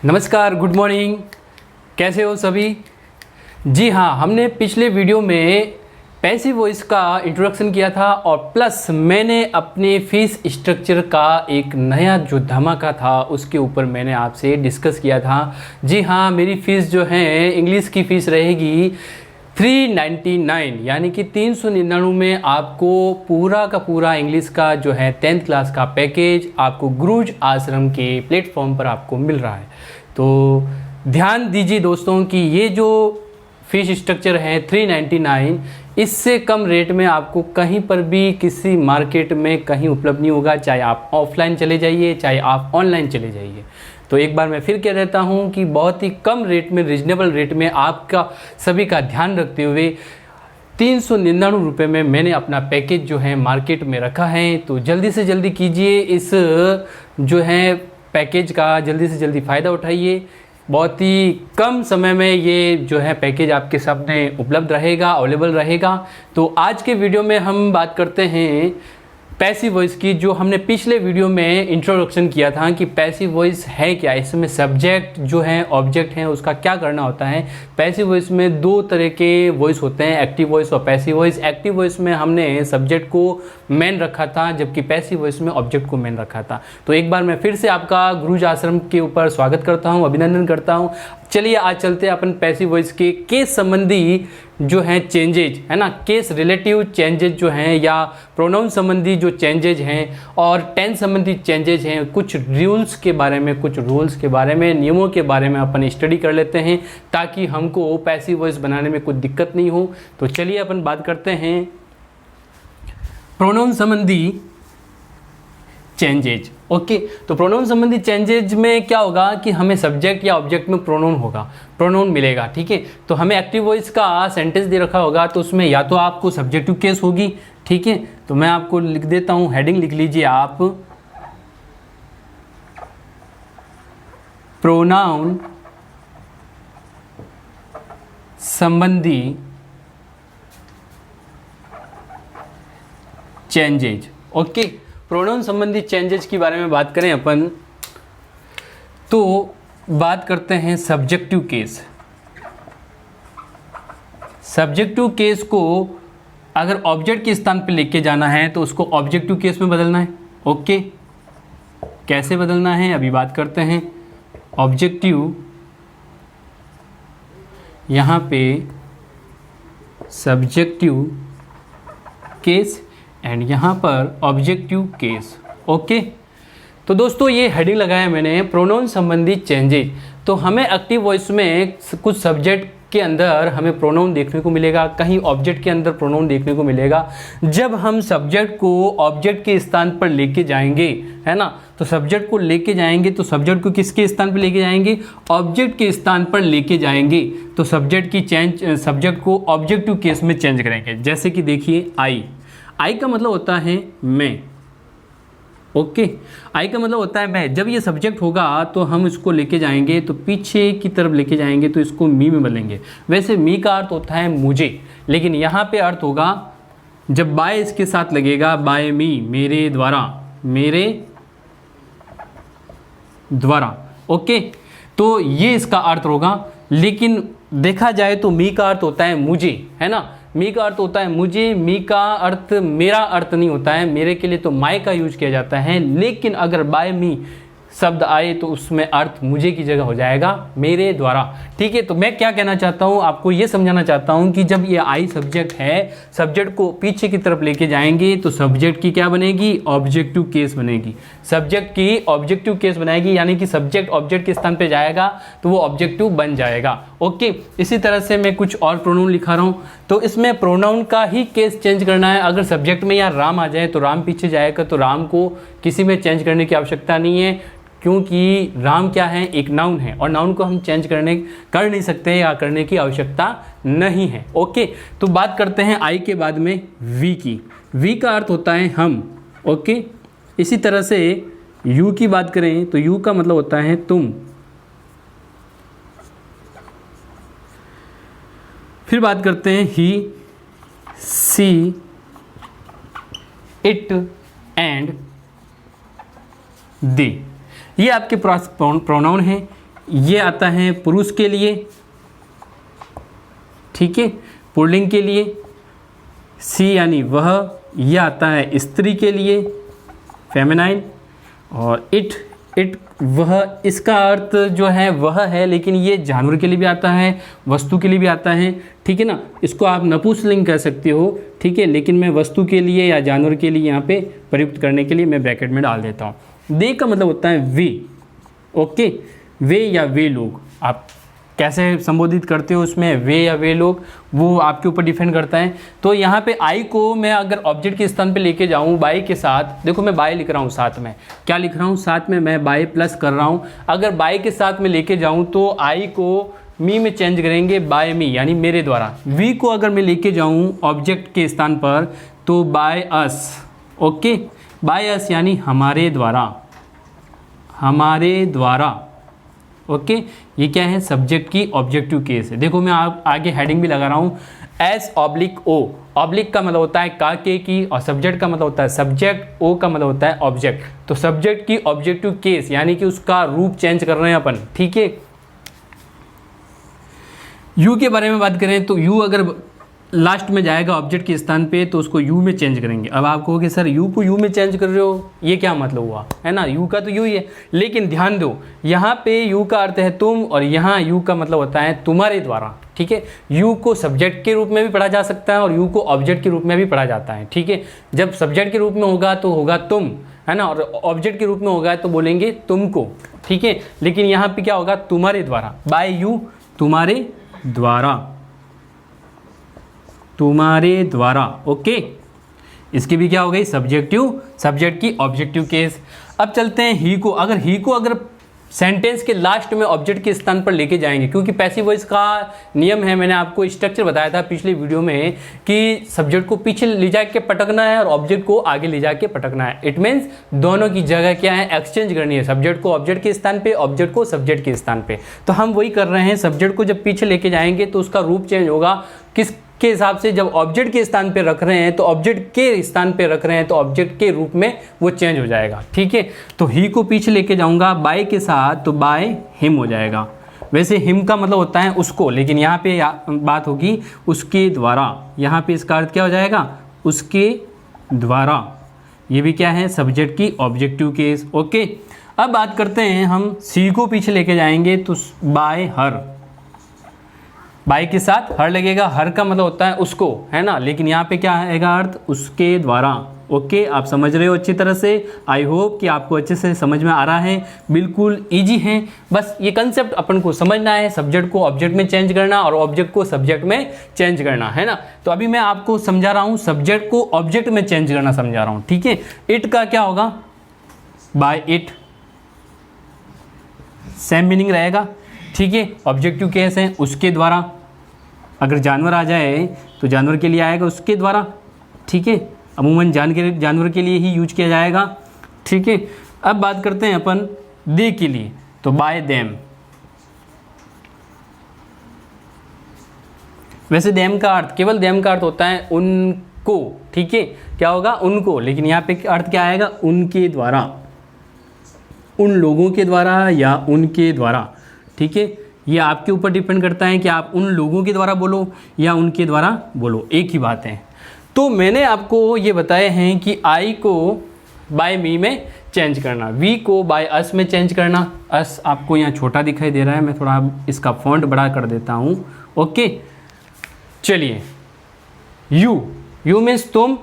नमस्कार, good morning. कैसे हो सभी? जी हाँ, हमने पिछले वीडियो में पैसिव वॉइस का इंट्रोडक्शन किया था और प्लस मैंने अपने फीस स्ट्रक्चर का एक नया जो धमाका था उसके ऊपर मैंने आपसे डिस्कस किया था। जी हाँ, मेरी फ़ीस जो है इंग्लिश की फ़ीस रहेगी 399 यानी कि 399 में आपको पूरा का पूरा इंग्लिश का जो है 10th क्लास का पैकेज आपको गुरुज आश्रम के प्लेटफॉर्म पर आपको मिल रहा है। तो ध्यान दीजिए दोस्तों कि ये जो फीस स्ट्रक्चर है 399, इससे कम रेट में आपको कहीं पर भी किसी मार्केट में कहीं उपलब्ध नहीं होगा, चाहे आप ऑफलाइन चले जाइए चाहे आप ऑनलाइन चले जाइए। तो एक बार मैं फिर कह देता हूँ कि बहुत ही कम रेट में, रिजनेबल रेट में आपका सभी का ध्यान रखते हुए 399 रुपये में मैंने अपना पैकेज जो है मार्केट में रखा है। तो जल्दी से जल्दी कीजिए, इस जो है पैकेज का जल्दी से जल्दी फ़ायदा उठाइए। बहुत ही कम समय में ये जो है पैकेज आपके सामने उपलब्ध रहेगा, अवेलेबल रहेगा। तो आज के वीडियो में हम बात करते हैं पैसिव वॉइस की, जो हमने पिछले वीडियो में इंट्रोडक्शन किया था कि पैसिव वॉइस है क्या, इसमें सब्जेक्ट जो है ऑब्जेक्ट है उसका क्या करना होता है। पैसिव वॉइस में दो तरह के वॉइस होते हैं, एक्टिव वॉइस और पैसिव वॉइस। एक्टिव वॉइस में हमने सब्जेक्ट को मेन रखा था, जबकि पैसिव वॉइस में ऑब्जेक्ट को मेन रखा था। तो एक बार मैं फिर से आपका गुरुज आश्रम के ऊपर स्वागत करता हूँ, अभिनंदन करता हूँ। चलिए आज चलते हैं अपन पैसिव वॉइस के केस संबंधी जो हैं चेंजेज, है ना, केस रिलेटिव चेंजेज जो हैं, या प्रोनाउन संबंधी जो चेंजेज हैं और टेंस संबंधी चेंजेज हैं, कुछ रूल्स के बारे में, नियमों के बारे में अपन स्टडी कर लेते हैं ताकि हमको पैसिव वॉइस बनाने में कोई दिक्कत नहीं हो। तो चलिए अपन बात करते हैं प्रोनाउन संबंधी चेंजेज। ओके, तो प्रोनाउन संबंधी चेंजेज में क्या होगा कि हमें सब्जेक्ट या ऑब्जेक्ट में प्रोनाउन मिलेगा। ठीक है, तो हमें एक्टिव वॉइस का सेंटेंस दे रखा होगा तो उसमें या तो आपको सब्जेक्टिव केस होगी। ठीक है, तो मैं आपको लिख देता हूं, हेडिंग लिख लीजिए आप, प्रोनाउन संबंधी चेंजेज। ओके, प्रोनाउन संबंधी चेंजेज के बारे में बात करें अपन तो बात करते हैं सब्जेक्टिव केस। सब्जेक्टिव केस को अगर ऑब्जेक्ट के स्थान पर लेके जाना है तो उसको ऑब्जेक्टिव केस में बदलना है। ओके, कैसे बदलना है अभी बात करते हैं। ऑब्जेक्टिव, यहाँ पे सब्जेक्टिव केस एंड यहाँ पर ऑब्जेक्टिव केस। ओके, तो दोस्तों ये हेडिंग लगाया मैंने प्रोनाउन संबंधी चेंजेज। तो हमें एक्टिव वॉइस में कुछ सब्जेक्ट के अंदर हमें प्रोनाउन देखने को मिलेगा, कहीं ऑब्जेक्ट के अंदर प्रोनाउन देखने को मिलेगा। जब हम सब्जेक्ट को ऑब्जेक्ट के स्थान पर लेके जाएंगे, है ना, तो सब्जेक्ट को लेके जाएंगे तो सब्जेक्ट को किसके स्थान पर लेके जाएंगे? ऑब्जेक्ट के स्थान पर लेके जाएंगे। तो सब्जेक्ट को ऑब्जेक्टिव केस में चेंज करेंगे। जैसे कि देखिए आई का मतलब होता है मैं। ओके, आई का मतलब होता है मैं। जब ये सब्जेक्ट होगा तो हम इसको लेके जाएंगे, तो पीछे की तरफ लेके जाएंगे तो इसको मी में बदलेंगे। वैसे मी का अर्थ होता है मुझे, लेकिन यहाँ पे अर्थ होगा जब बाय इसके साथ लगेगा, बाय मी, मेरे द्वारा। ओके, तो ये इसका अर्थ होगा। लेकिन देखा जाए तो मी का अर्थ होता है मुझे, है ना, मी का अर्थ होता है मुझे। मी का अर्थ मेरा अर्थ नहीं होता है, मेरे के लिए तो माय का यूज किया जाता है। लेकिन अगर बाय मी शब्द आए तो उसमें अर्थ मुझे की जगह हो जाएगा मेरे द्वारा। ठीक है, तो मैं क्या कहना चाहता हूँ, आपको ये समझाना चाहता हूँ कि जब ये आई सब्जेक्ट है, सब्जेक्ट को पीछे की तरफ लेके जाएंगे तो सब्जेक्ट की क्या बनेगी? ऑब्जेक्टिव केस बनेगी। सब्जेक्ट की ऑब्जेक्टिव केस बनाएगी, यानी कि सब्जेक्ट ऑब्जेक्ट के स्थान पे जाएगा तो वो ऑब्जेक्टिव बन जाएगा। ओके, इसी तरह से मैं कुछ और प्रोनाउन लिखा रहा हूँ, तो इसमें प्रोनाउन का ही केस चेंज करना है। अगर सब्जेक्ट में यहाँ राम आ जाए तो राम पीछे जाएगा, तो राम को किसी में चेंज करने की आवश्यकता नहीं है, क्योंकि राम क्या है? एक नाउन है और नाउन को हम चेंज कर नहीं सकते या करने की आवश्यकता नहीं है। ओके, तो बात करते हैं आई के बाद में वी की। वी का अर्थ होता है हम। ओके, इसी तरह से यू की बात करें तो यू का मतलब होता है तुम। फिर बात करते हैं ही, सी, इट एंड दे। ये आपके प्रोनाउन हैं। ये आता है पुरुष के लिए, ठीक है, पुल्लिंग के लिए। सी यानी वह, यह आता है स्त्री के लिए, फेमिनाइन। और इट वह, इसका अर्थ जो है वह है, लेकिन ये जानवर के लिए भी आता है, वस्तु के लिए भी आता है, ठीक है ना। इसको आप नपुंसकलिंग कह सकते हो, ठीक है, लेकिन मैं वस्तु के लिए या जानवर के लिए यहाँ पे प्रयुक्त करने के लिए मैं ब्रैकेट में डाल देता हूँ। दे का मतलब होता है वे, ओके, वे या वे लोग, आप कैसे संबोधित करते हो उसमें, वे या वे लोग, वो आपके ऊपर डिपेंड करता है। तो यहाँ पे आई को मैं अगर ऑब्जेक्ट के स्थान पे लेके जाऊँ बाय के साथ, देखो मैं बाय लिख रहा हूँ, साथ में क्या लिख रहा हूँ, साथ में मैं बाय प्लस कर रहा हूँ। अगर बाय के साथ में लेके जाऊँ तो आई को मी में चेंज करेंगे, बाय मी यानी मेरे द्वारा। वी को अगर मैं लेके जाऊँ ऑब्जेक्ट के स्थान पर तो by us, okay, by us यानी हमारे द्वारा, हमारे द्वारा, ओके। ये क्या है, सब्जेक्ट की ऑब्जेक्टिव केस है। देखो मैं आगे हेडिंग भी लगा रहा हूँ, एस ऑब्लिक ओ। ऑब्लिक का मतलब होता है का, के की, और सब्जेक्ट का मतलब होता है सब्जेक्ट, ओ का मतलब होता है ऑब्जेक्ट। तो सब्जेक्ट की ऑब्जेक्टिव केस यानी कि उसका रूप चेंज कर रहे हैं अपन, ठीक है। यू के बारे में बात करें तो यू अगर लास्ट में जाएगा ऑब्जेक्ट के स्थान पे तो उसको यू में चेंज करेंगे। अब आप कहोगे सर यू को यू में चेंज कर रहे हो, ये क्या मतलब हुआ, है ना, यू का तो यू ही है। लेकिन ध्यान दो, यहाँ पे यू का अर्थ है तुम, और यहाँ यू का मतलब होता है तुम्हारे द्वारा, ठीक है। यू को सब्जेक्ट के रूप में भी पढ़ा जा सकता है और यू को ऑब्जेक्ट के रूप में भी पढ़ा जाता है, ठीक है। जब सब्जेक्ट के रूप में होगा तो होगा तुम, है ना, और ऑब्जेक्ट के रूप में होगा तो बोलेंगे तुमको, ठीक है। लेकिन यहाँ पे क्या होगा, तुम्हारे द्वारा, बाय यू, तुम्हारे द्वारा, तुम्हारे द्वारा, ओके। इसकी भी क्या हो गई, सब्जेक्टिव, सब्जेक्ट की ऑब्जेक्टिव केस। अब चलते हैं ही को। अगर ही को अगर सेंटेंस के लास्ट में ऑब्जेक्ट के स्थान पर लेके जाएंगे, क्योंकि पैसिव वॉइस का नियम है, मैंने आपको स्ट्रक्चर बताया था पिछले वीडियो में कि सब्जेक्ट को पीछे ले जाके पटकना है और ऑब्जेक्ट को आगे ले जाके पटकना है। इट मीन्स दोनों की जगह क्या है, एक्सचेंज करनी है, सब्जेक्ट को ऑब्जेक्ट के स्थान पे, ऑब्जेक्ट को सब्जेक्ट के स्थान पे। तो हम वही कर रहे हैं, सब्जेक्ट को जब पीछे लेके जाएंगे तो उसका रूप चेंज होगा, किस के हिसाब से, जब ऑब्जेक्ट के स्थान पे रख रहे हैं तो ऑब्जेक्ट के स्थान पे रख रहे हैं तो ऑब्जेक्ट के रूप में वो चेंज हो जाएगा, ठीक है। तो ही को पीछे लेके जाऊंगा बाय के साथ तो बाय हिम हो जाएगा। वैसे हिम का मतलब होता है उसको, लेकिन यहाँ पे बात होगी उसके द्वारा, यहाँ पे इसका अर्थ क्या हो जाएगा, उसके द्वारा। ये भी क्या है, सब्जेक्ट की ऑब्जेक्टिव केस, ओके। अब बात करते हैं हम सी को पीछे लेके जाएंगे तो बाय हर, बाय के साथ हर लगेगा, हर का मतलब होता है उसको, है ना, लेकिन यहाँ पे क्या आएगा अर्थ, उसके द्वारा, ओके। आप समझ रहे हो अच्छी तरह से, आई होप कि आपको अच्छे से समझ में आ रहा है, बिल्कुल इजी है। बस ये कंसेप्ट अपन को समझना है, सब्जेक्ट को ऑब्जेक्ट में चेंज करना और ऑब्जेक्ट को सब्जेक्ट में चेंज करना, है ना। तो अभी मैं आपको समझा रहा हूँ, सब्जेक्ट को ऑब्जेक्ट में चेंज करना समझा रहा हूँ, ठीक है। इट का क्या होगा, बाय इट, सेम मीनिंग रहेगा, ठीक है। ऑब्जेक्टिव केस है, उसके द्वारा। अगर जानवर आ जाए तो जानवर के लिए आएगा उसके द्वारा, ठीक है। अमूमन जानवर के लिए ही यूज किया जाएगा, ठीक है। अब बात करते हैं अपन दे के लिए, तो बाय देम। वैसे देम का अर्थ, केवल देम का अर्थ होता है उनको, ठीक है, क्या होगा, उनको, लेकिन यहाँ पे अर्थ क्या आएगा, उनके द्वारा, उन लोगों के द्वारा या उनके द्वारा, ठीक है। ये आपके ऊपर डिपेंड करता है कि आप उन लोगों के द्वारा बोलो या उनके द्वारा बोलो, एक ही बात है। तो मैंने आपको ये बताए हैं कि आई को बाय मी में चेंज करना, वी को बाय अस में चेंज करना। अस आपको यहाँ छोटा दिखाई दे रहा है, मैं थोड़ा इसका फॉन्ट बड़ा कर देता हूँ, ओके। चलिए, यू मीन्स तुम,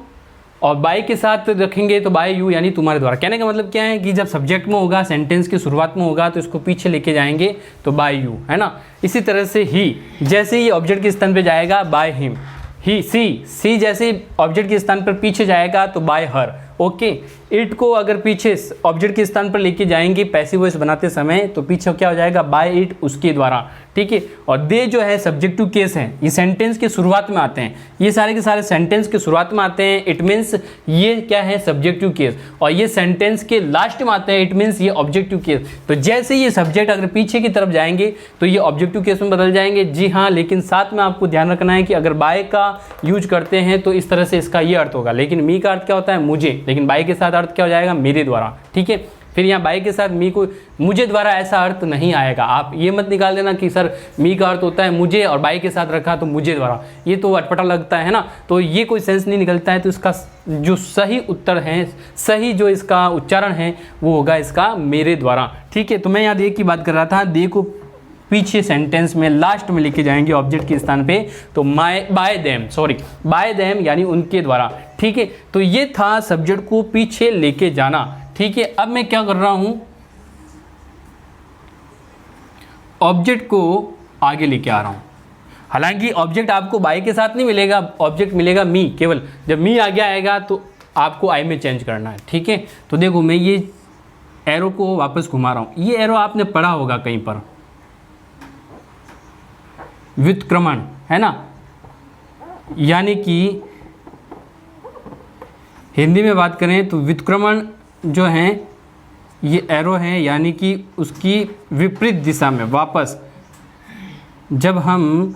और बाय के साथ रखेंगे तो बाय यू यानी तुम्हारे द्वारा। कहने का मतलब क्या है कि जब सब्जेक्ट में होगा, सेंटेंस की शुरुआत में होगा तो इसको पीछे लेके जाएंगे तो बाय यू, है ना। इसी तरह से ही, जैसे ही ऑब्जेक्ट के स्थान पे जाएगा बाय हिम, ही, सी जैसे ऑब्जेक्ट के स्थान पर पीछे जाएगा तो बाय हर, ओके। इट को अगर पीछे ऑब्जेक्ट के स्थान पर लेके जाएंगे पैसिव वॉइस बनाते समय तो पीछे क्या हो जाएगा, बाय इट, उसके द्वारा, ठीक है। और दे जो है सब्जेक्टिव केस है, ये सेंटेंस के शुरुआत में आते हैं, ये सारे के सारे सेंटेंस के शुरुआत में आते हैं, इट मीन्स ये क्या है, सब्जेक्टिव केस। और ये सेंटेंस के लास्ट में आते हैं, इट मीन्स ये ऑब्जेक्टिव केस। तो जैसे ये सब्जेक्ट अगर पीछे की तरफ जाएंगे तो ये ऑब्जेक्टिव केस में बदल जाएंगे, जी हाँ। लेकिन साथ में आपको ध्यान रखना है कि अगर बाय का यूज करते हैं तो इस तरह से इसका ये अर्थ होगा, लेकिन मी का अर्थ क्या होता है, मुझे, लेकिन बाय के साथ अर्थ क्या हो जाएगा, मेरे द्वारा, ठीक है। फिर यहाँ बाय के साथ मी को मुझे द्वारा ऐसा अर्थ नहीं आएगा। आप ये मत निकाल देना कि सर मी का अर्थ होता है मुझे और बाय के साथ रखा तो मुझे द्वारा, ये तो अटपटा लगता है ना, तो ये कोई सेंस नहीं निकलता है। तो इसका जो सही उत्तर है, सही जो इसका उच्चारण है वो होगा इसका मेरे द्वारा। ठीक है, तो मैं यहाँ दे की बात कर रहा था, दे को पीछे सेंटेंस में लास्ट में लेके जाएंगे ऑब्जेक्ट के स्थान पे, तो बाय देम यानी उनके द्वारा। ठीक है, तो ये था सब्जेक्ट को पीछे लेके जाना। ठीक है, अब मैं क्या कर रहा हूं, ऑब्जेक्ट को आगे लेके आ रहा हूं। हालांकि ऑब्जेक्ट आपको बाय के साथ नहीं मिलेगा, ऑब्जेक्ट मिलेगा मी, केवल जब मी आगे आएगा तो आपको आई में चेंज करना है। ठीक है, तो देखो मैं ये एरो को वापस घुमा रहा हूं, ये एरो आपने पढ़ा होगा कहीं पर, व्युत्क्रमण है ना, यानी कि हिंदी में बात करें तो व्युत्क्रमण जो है ये एरो है, यानी कि उसकी विपरीत दिशा में वापस। जब हम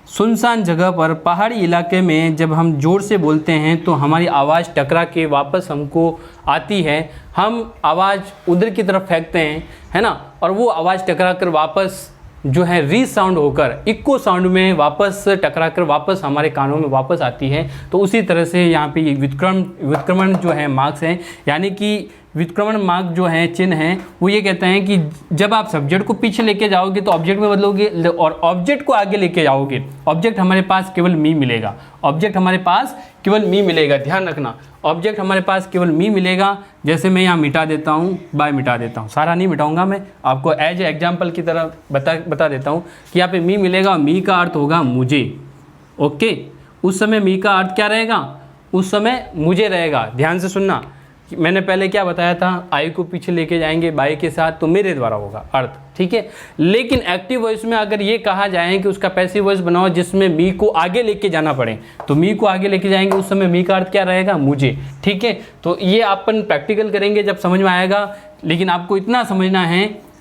सुनसान जगह पर पहाड़ी इलाके में जब हम ज़ोर से बोलते हैं तो हमारी आवाज़ टकरा के वापस हमको आती है, हम आवाज़ उधर की तरफ फेंकते हैं, है ना, और वो आवाज़ टकरा कर वापस जो है री साउंड होकर इको साउंड में वापस टकरा कर वापस हमारे कानों में वापस आती है। तो उसी तरह से यहाँ पे ये व्युत्क्रमण जो है मार्क्स हैं, यानी कि व्युत्क्रमण मार्क जो है चिन्ह है वो ये कहते हैं कि जब आप सब्जेक्ट को पीछे लेके जाओगे तो ऑब्जेक्ट में बदलोगे और ऑब्जेक्ट को आगे लेके जाओगे, ऑब्जेक्ट हमारे पास केवल मी मिलेगा, ऑब्जेक्ट हमारे पास केवल मी मिलेगा। ध्यान रखना, ऑब्जेक्ट हमारे पास केवल मी मिलेगा। जैसे मैं यहाँ मिटा देता हूँ, बाय मिटा देता हूँ, सारा नहीं मिटाऊंगा, मैं आपको एज एग्जाम्पल की तरह बता देता हूँ कि यहाँ पे मी मिलेगा, मी का अर्थ होगा मुझे। ओके, उस समय मी का अर्थ क्या रहेगा, उस समय मुझे रहेगा। ध्यान से सुनना, मैंने पहले क्या बताया था, आई को पीछे लेके जाएंगे बाय के साथ तो मेरे द्वारा होगा अर्थ। ठीक है, लेकिन एक्टिव वॉइस में अगर ये कहा जाए कि उसका पैसिव वॉइस बनाओ जिसमें मी को आगे लेके जाना पड़े, तो मी को आगे लेके जाएंगे, उस समय मी का अर्थ क्या रहेगा, मुझे। ठीक है, तो ये अपन प्रैक्टिकल करेंगे जब समझ में आएगा, लेकिन आपको इतना समझना है,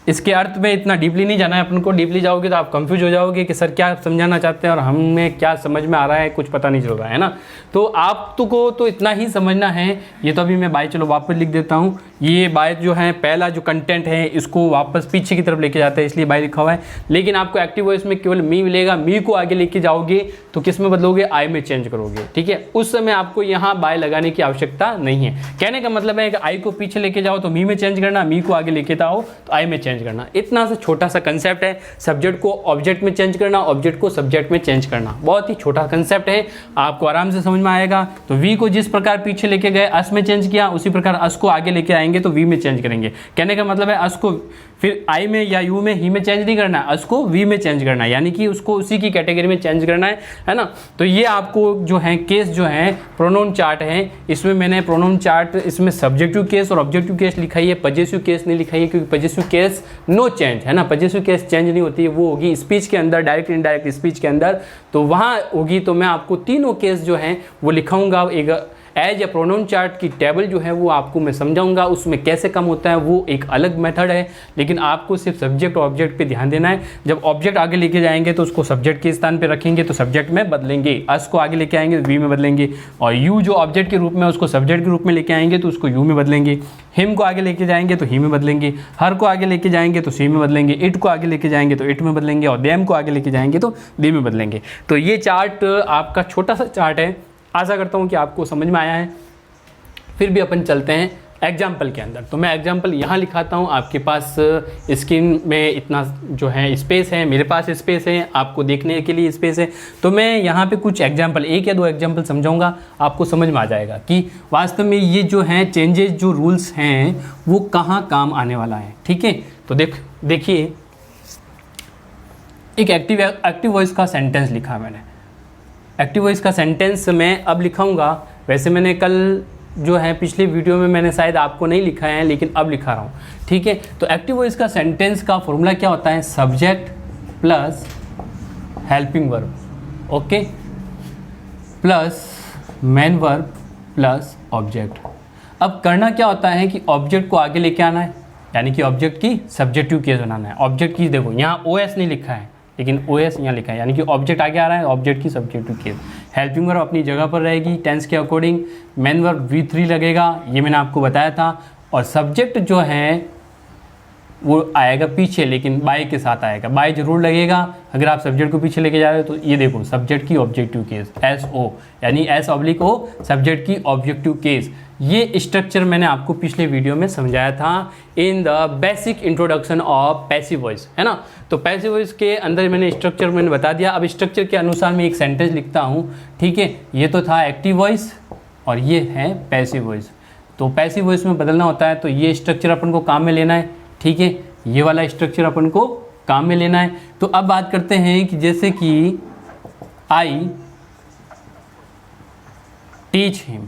इसके अर्थ में इतना डीपली नहीं जाना है अपन को। डीपली जाओगे तो आप कंफ्यूज हो जाओगे कि सर क्या समझाना चाहते हैं और हमें क्या समझ में आ रहा है, कुछ पता नहीं चल रहा है ना। तो आपको तो इतना ही समझना है। ये तो अभी मैं बाय चलो वापस लिख देता हूँ, ये बाय जो है पहला जो कंटेंट है इसको वापस पीछे की तरफ लेके जाता है, इसलिए बाय लिखा हुआ है। लेकिन आपको एक्टिव वॉइस में केवल मी मिलेगा, मी को आगे लेके जाओगे तो किस में बदलोगे, आई में चेंज करोगे। ठीक है, उस समय आपको यहाँ बाय लगाने की आवश्यकता नहीं है। कहने का मतलब है कि आई को पीछे लेके जाओ तो मी में चेंज करना, मी को आगे लेके आओ तो आई में चेंज करना। इतना सा छोटा सा कंसेप्ट है, सब्जेक्ट को ऑब्जेक्ट में चेंज करना, ऑब्जेक्ट को सब्जेक्ट में चेंज करना, बहुत ही छोटा कंसेप्ट है, आपको आराम से समझ में आएगा। तो वी को जिस प्रकार पीछे लेके गए अस में चेंज किया, उसी प्रकार अस को आगे लेके आएंगे तो वी में चेंज करेंगे। कहने का मतलब है अस को फिर आई में या यू में ही में चेंज नहीं करना है, अस को वी में चेंज करना है, यानी कि उसको उसी की कैटेगरी में चेंज करना है ना। तो ये आपको जो है केस जो है प्रोनाउन चार्ट है, इसमें मैंने प्रोनाउन चार्ट इसमें सब्जेक्टिव केस और ऑब्जेक्टिव केस लिखा है, पजेसिव केस नहीं लिखा है, क्योंकि पजेसिव केस नो चेंज है ना, पजेसिव केस चेंज नहीं होती है, वो होगी स्पीच के अंदर, डायरेक्ट इनडायरेक्ट स्पीच के अंदर, तो वहाँ होगी। तो मैं आपको तीनों केस जो हैं वो लिखाऊंगा, एक एज ए प्रोनाउन चार्ट की टेबल जो है वो आपको मैं समझाऊंगा, उसमें कैसे कम होता है वो एक अलग मेथड है। लेकिन आपको सिर्फ सब्जेक्ट और ऑब्जेक्ट पे ध्यान देना है। जब ऑब्जेक्ट आगे लेके जाएंगे तो उसको सब्जेक्ट के स्थान पे रखेंगे तो सब्जेक्ट में बदलेंगे, अस को आगे लेके आएंगे तो वी में बदलेंगे, और यू जो ऑब्जेक्ट के रूप में उसको सब्जेक्ट के रूप में लेके आएंगे तो उसको यू में बदलेंगे, हिम को आगे लेके जाएंगे तो ही में बदलेंगे, हर को आगे लेके जाएंगे तो सी में बदलेंगे, इट को आगे लेके जाएंगे तो इट में बदलेंगे, और देम को आगे लेके जाएंगे तो दी में बदलेंगे। तो ये चार्ट आपका छोटा सा चार्ट है, आशा करता हूँ कि आपको समझ में आया है। फिर भी अपन चलते हैं एग्जाम्पल के अंदर। तो मैं एग्जाम्पल यहाँ लिखाता हूँ, आपके पास स्क्रीन में इतना जो है स्पेस है, मेरे पास स्पेस है, आपको देखने के लिए स्पेस है। तो मैं यहाँ पे कुछ एग्जाम्पल, एक या दो एग्जाम्पल समझाऊंगा, आपको समझ में आ जाएगा कि वास्तव में ये जो हैं चेंजेस जो रूल्स हैं वो कहाँ काम आने वाला है। ठीक है, तो देखिए एक एक्टिव वॉइस का सेंटेंस लिखा मैंने। एक्टिव वॉइस का सेंटेंस मैं अब लिखाऊंगा, वैसे मैंने कल जो है पिछले वीडियो में मैंने शायद आपको नहीं लिखा है, लेकिन अब लिखा रहा हूँ। ठीक है, तो एक्टिव वॉइस का सेंटेंस का फॉर्मूला क्या होता है, subject plus helping verb, okay, plus main verb plus object. अब करना क्या होता है कि ऑब्जेक्ट को आगे लेके आना है, यानी कि ऑब्जेक्ट की सब्जेक्टिव केस बनाना है। ऑब्जेक्ट की देखो यहाँ OS नहीं लिखा है, लेकिन OS यहाँ लिखा है, यानी कि ऑब्जेक्ट आगे आ रहा है, ऑब्जेक्ट की सब्जेक्टिव केस। हेल्पिंग वर्ब अपनी जगह पर रहेगी टेंस के अकॉर्डिंग, मेन वर्ब V3 लगेगा, ये मैंने आपको बताया था, और सब्जेक्ट जो है वो आएगा पीछे, लेकिन बाय के साथ आएगा, बाय जरूर लगेगा अगर आप सब्जेक्ट को पीछे लेके जा रहे हो। तो ये देखो सब्जेक्ट की ऑब्जेक्टिव केस SO, यानी S/O सब्जेक्ट की ऑब्जेक्टिव केस। ये स्ट्रक्चर मैंने आपको पिछले वीडियो में समझाया था in the basic introduction of passive voice, है ना। तो पैसिव वॉइस के अंदर मैंने स्ट्रक्चर मैंने बता दिया। अब स्ट्रक्चर के अनुसार मैं एक सेंटेंस लिखता हूँ, ठीक है। ये तो था एक्टिव वॉइस और ये है पैसिव वॉइस। तो पैसिव वॉइस में बदलना होता है तो ये स्ट्रक्चर अपन को काम में लेना है, ठीक है। ये वाला स्ट्रक्चर अपन को काम में लेना है। तो अब बात करते हैं कि जैसे कि आई टीच हिम।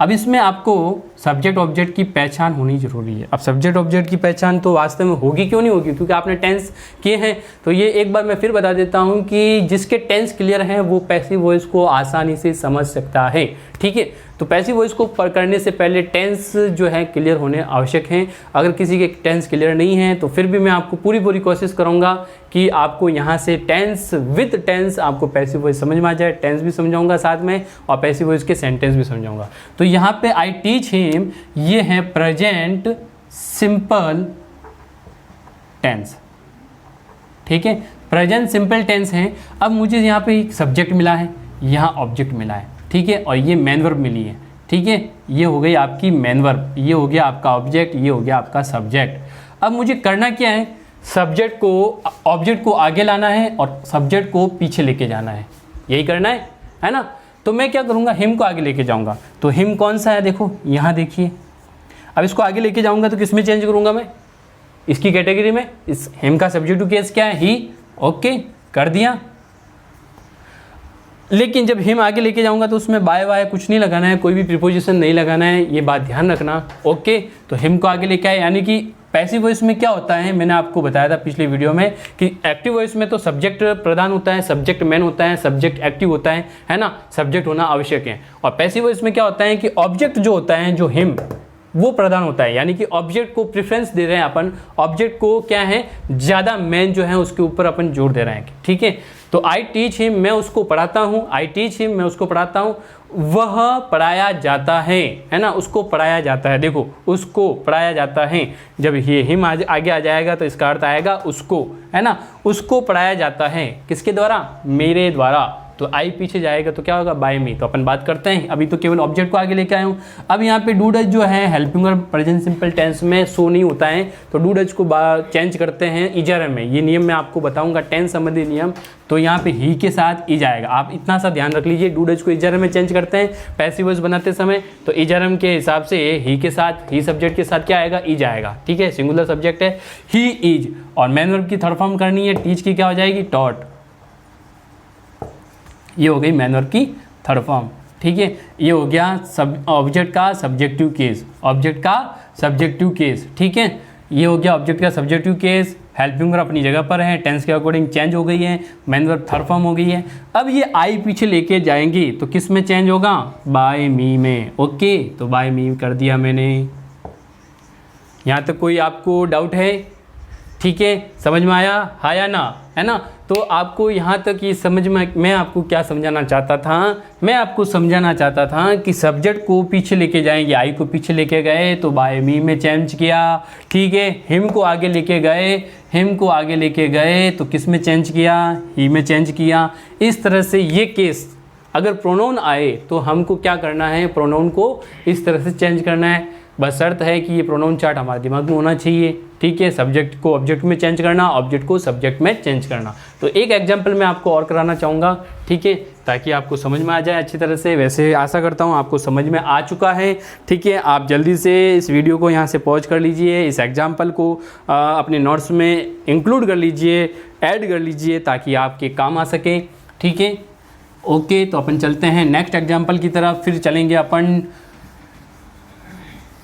अब इसमें आपको सब्जेक्ट ऑब्जेक्ट की पहचान होनी जरूरी है। अब सब्जेक्ट ऑब्जेक्ट की पहचान तो वास्तव में होगी क्यों नहीं होगी, क्योंकि आपने टेंस किए हैं। तो ये एक बार मैं फिर बता देता हूँ कि जिसके टेंस क्लियर हैं वो पैसिव वॉइस को आसानी से समझ सकता है, ठीक है। तो पैसिव वॉइस को करने से पहले टेंस जो है क्लियर होने आवश्यक हैं। अगर किसी के टेंस क्लियर नहीं है तो फिर भी मैं आपको पूरी कोशिश करूँगा कि आपको यहाँ से टेंस विद टेंस आपको पैसिव वॉइस समझ में आ जाए। टेंस भी समझाऊंगा साथ में और पैसिव वॉइस के सेंटेंस भी समझाऊंगा। तो यहाँ पे आई टीच हिम, ये है प्रेजेंट सिंपल टेंस, ठीक है। प्रेजेंट सिंपल टेंस है। अब मुझे यहाँ पे एक सब्जेक्ट मिला है, यहाँ ऑब्जेक्ट मिला है, ठीक है, और ये मेन वर्ब मिली है, ठीक है। ये हो गई आपकी मेन वर्ब, ये हो गया आपका ऑब्जेक्ट, ये हो गया आपका सब्जेक्ट। अब मुझे करना क्या है, सब्जेक्ट को ऑब्जेक्ट को आगे लाना है और सब्जेक्ट को पीछे लेके जाना है, यही करना है ना। तो मैं क्या करूँगा, हिम को आगे लेके जाऊँगा। तो हिम कौन सा है, देखो यहाँ देखिए। अब इसको आगे लेके जाऊँगा तो किस में चेंज करूँगा मैं, इसकी कैटेगरी में। इस हिम का सब्जेक्टिव केस क्या है, ही, ओके कर दिया। लेकिन जब हिम आगे लेके जाऊंगा तो उसमें बाय वाय कुछ नहीं लगाना है, कोई भी प्रीपोजिशन नहीं लगाना है, ये बात ध्यान रखना, ओके। तो हिम को आगे लेके आए, यानी कि पैसिव वॉइस में क्या होता है, मैंने आपको बताया था पिछले वीडियो में कि एक्टिव वॉइस में तो सब्जेक्ट प्रधान होता है, सब्जेक्ट मेन होता है, सब्जेक्ट एक्टिव होता है ना, सब्जेक्ट होना आवश्यक है। और पैसिव वॉइस में क्या होता है कि ऑब्जेक्ट जो होता है, जो हिम, वो प्रधान होता है, यानी कि ऑब्जेक्ट को प्रेफरेंस दे रहे हैं अपन, ऑब्जेक्ट को क्या है ज़्यादा मेन जो है उसके ऊपर अपन जोर दे रहे हैं, ठीक है। तो आई टीच हिम, मैं उसको पढ़ाता हूँ, आई टीच हिम, मैं उसको पढ़ाता हूँ, वह पढ़ाया जाता है ना, उसको पढ़ाया जाता है। देखो उसको पढ़ाया जाता है, जब ये हिम आगे आ जाएगा तो इसका अर्थ आएगा उसको, है ना, उसको पढ़ाया जाता है, किसके द्वारा, मेरे द्वारा। तो आई पीछे जाएगा तो क्या होगा, बाय मी। तो अपन बात करते हैं, अभी तो केवल ऑब्जेक्ट को आगे लेके आया हूँ। अब यहाँ पे डू डज जो है हेल्पिंग और प्रेजेंट सिंपल टेंस में शो नहीं होता है, तो डू डज को चेंज करते हैं इजर में। ये नियम मैं आपको बताऊंगा, टेंस संबंधी नियम। तो यहाँ पे ही के साथ ई जाएगा, आप इतना सा ध्यान रख लीजिए। डू डज को इजर में चेंज करते हैं पैसिव वॉइस बनाते समय, तो इजर के हिसाब से ही के साथ, ही सब्जेक्ट के साथ क्या आएगा, ई जाएगा, ठीक है। सिंगुलर सब्जेक्ट है ही इज, और मैन वर्ब की थर्ड फॉर्म करनी है, टीच की क्या हो जाएगी, टॉट। ये हो गई मैन वर्ब की थर्ड फॉर्म, ठीक है। ये हो गया सब ऑब्जेक्ट का सब्जेक्टिव केस, ऑब्जेक्ट का सब्जेक्टिव केस, ठीक है। ये हो गया ऑब्जेक्ट का सब्जेक्टिव केस। हेल्पिंग वर्ब अपनी जगह पर है, टेंस के अकॉर्डिंग चेंज हो गई है, मैन वर्ब थर्ड फॉर्म हो गई है। अब ये आई पीछे लेके जाएंगी तो किस में चेंज होगा, बाय मी में, ओके। तो बाय मी कर दिया मैंने। यहाँ तक कोई आपको डाउट है, ठीक है, समझ में आया, हाँ या ना, है ना। तो आपको यहाँ तक ये समझ में, मैं आपको क्या समझाना चाहता था, मैं आपको समझाना चाहता था कि सब्जेक्ट को पीछे लेके जाएंगे, आई को पीछे लेके गए तो बाय मी में चेंज किया, ठीक है। हिम को आगे लेके गए, हिम को आगे लेके गए तो किस में चेंज किया, ही में चेंज किया। इस तरह से ये केस अगर प्रोनाउन आए तो हमको क्या करना है, प्रोनाउन को इस तरह से चेंज करना है। बस शर्त है कि ये प्रोनाउन चार्ट हमारे दिमाग में होना चाहिए, ठीक है। सब्जेक्ट को ऑब्जेक्ट में चेंज करना, ऑब्जेक्ट को सब्जेक्ट में चेंज करना। तो एक एग्जांपल मैं आपको और कराना चाहूँगा, ठीक है, ताकि आपको समझ में आ जाए अच्छी तरह से। वैसे आशा करता हूँ आपको समझ में आ चुका है, ठीक है। आप जल्दी से इस वीडियो को यहाँ से पॉज कर लीजिए, इस एग्जाम्पल को अपने नोट्स में इंक्लूड कर लीजिए, ऐड कर लीजिए, ताकि आपके काम आ सके, ठीक है, ओके। तो अपन चलते हैं नेक्स्ट एग्जाम्पल की तरफ, फिर चलेंगे अपन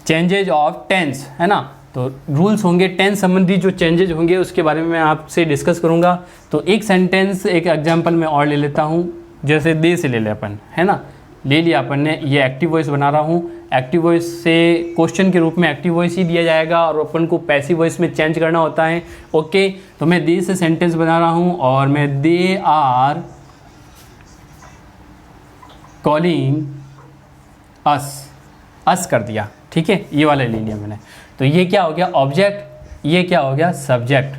चेंजेज ऑफ टेंस, है ना। तो रूल्स होंगे टेंस संबंधी, जो चेंजेज होंगे उसके बारे में मैं आपसे डिस्कस करूंगा। तो एक सेंटेंस, एक एग्जांपल मैं और ले लेता हूं, जैसे दे से ले ले अपन, है ना, ले लिया अपन ने। ये एक्टिव वॉइस बना रहा हूं, एक्टिव वॉइस से क्वेश्चन के रूप में एक्टिव वॉइस ही दिया जाएगा और अपन को पैसिव वॉइस में चेंज करना होता है, ओके। तो मैं दे से सेंटेंस बना रहा हूँ और मैं दे आर कॉलिंग अस कर दिया, ठीक है, ये वाला ले लिया मैंने। तो ये क्या हो गया ऑब्जेक्ट, ये क्या हो गया सब्जेक्ट,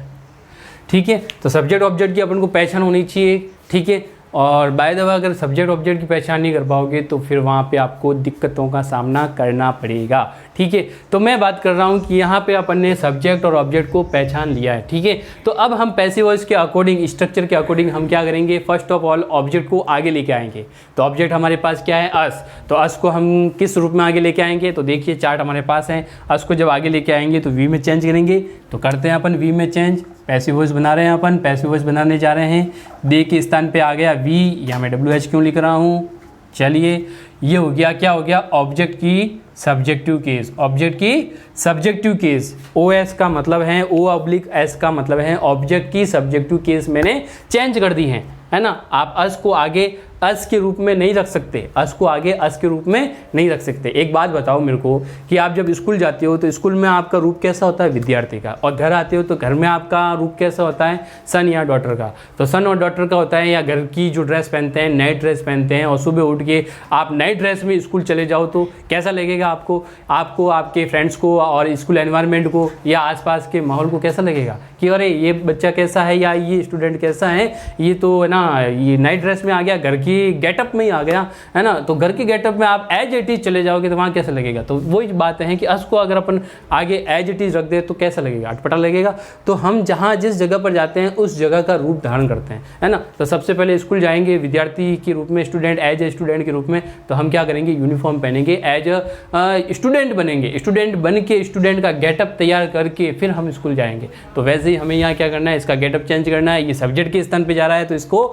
ठीक है। तो सब्जेक्ट ऑब्जेक्ट की अपन को पहचान होनी चाहिए, ठीक है। और बाय द वे अगर सब्जेक्ट ऑब्जेक्ट की पहचान नहीं कर पाओगे तो फिर वहाँ पे आपको दिक्कतों का सामना करना पड़ेगा, ठीक है। तो मैं बात कर रहा हूँ कि यहाँ पे अपन ने सब्जेक्ट और ऑब्जेक्ट को पहचान लिया है, ठीक है। तो अब हम पैसिव वॉइस के अकॉर्डिंग, स्ट्रक्चर के अकॉर्डिंग हम क्या करेंगे, फर्स्ट ऑफ ऑल ऑब्जेक्ट को आगे लेके आएंगे। तो ऑब्जेक्ट हमारे पास क्या है अस, तो अस को हम किस रूप में आगे लेके आएंगे, तो देखिए चार्ट हमारे पास है। अस को जब आगे लेके आएंगे तो वी में चेंज करेंगे, तो करते हैं अपन वी में चेंज। पैसिव वॉइस बना रहे हैं अपन, पैसिव वॉइस बनाने जा रहे हैं। दे के स्थान पे आ गया वी, यहाँ मैं डब्ल्यू एच क्यों लिख रहा हूँ, चलिए ये हो गया, क्या हो गया ऑब्जेक्ट की सब्जेक्टिव केस, ऑब्जेक्ट की सब्जेक्टिव केस। ओ एस का मतलब है, ओ ऑब्लिक एस का मतलब है ऑब्जेक्ट की सब्जेक्टिव केस मैंने चेंज कर दी है ना। आप अस को आगे अस के रूप में नहीं रख सकते, अस को आगे अस के रूप में नहीं रख सकते। एक बात बताओ मेरे को कि आप जब स्कूल जाते हो तो स्कूल में आपका रूप कैसा होता है, विद्यार्थी का, और घर आते हो तो घर में आपका रूप कैसा होता है, सन या डॉटर का। तो सन और डॉटर का होता है, या घर की जो ड्रेस पहनते हैं, नई ड्रेस पहनते हैं, और सुबह उठ के आप नई ड्रेस में स्कूल चले जाओ तो कैसा लगेगा आपको, आपके फ्रेंड्स को और स्कूल एनवायरनमेंट को या आसपास के माहौल को कैसा लगेगा कि अरे ये बच्चा कैसा है या ये स्टूडेंट कैसा है, ये तो है ना ये नई ड्रेस में आ गया, घर की गेटअप में ही आ गया, है ना। तो घर के गेटअप में आप एज इट इज चले जाओगे तो वहाँ कैसा लगेगा। तो वही बात है कि अस को अगर अपन आगे एज इट इज रख दे तो कैसा लगेगा, अटपटा लगेगा। तो हम जहाँ जिस जगह पर जाते हैं उस जगह का रूप धारण करते हैं, है ना। तो सबसे पहले स्कूल जाएंगे विद्यार्थी के रूप में, स्टूडेंट एज ए स्टूडेंट के रूप में, तो हम क्या करेंगे यूनिफॉर्म पहनेंगे, एज अ स्टूडेंट बनेंगे, स्टूडेंट बन के स्टूडेंट का गेटअप तैयार करके फिर हम स्कूल जाएंगे। तो वैसे ही हमें यहाँ क्या करना है, इसका गेटअप चेंज करना है। ये सब्जेक्ट के स्थान पे जा रहा है तो इसको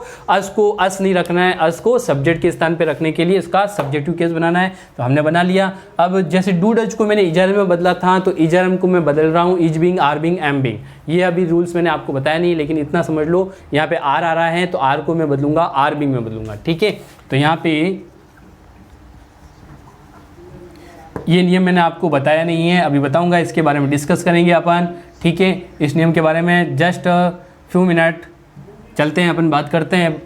अस नहीं रखना है, अस को सब्जेक्ट के स्थान पे रखने के लिए इसका सब्जेक्टिव केस बनाना है। तो हमने बना लिया। अब जैसे डू डज को मैंने इजर में बदला था तो इजर को मैं बदल रहा हूँ is being, are being, am being. ये अभी रूल्स मैंने आपको बताया नहीं, लेकिन इतना समझ लो यहाँ पे आर आ रहा है तो आर को मैं बदलूंगा आर बिंग में बदलूंगा, ठीक है। तो यहाँ पे ये नियम मैंने आपको बताया नहीं है, अभी बताऊंगा, इसके बारे में डिस्कस करेंगे अपन, ठीक है। इस नियम के बारे में जस्ट फ्यू मिनट चलते हैं, अपन बात करते हैं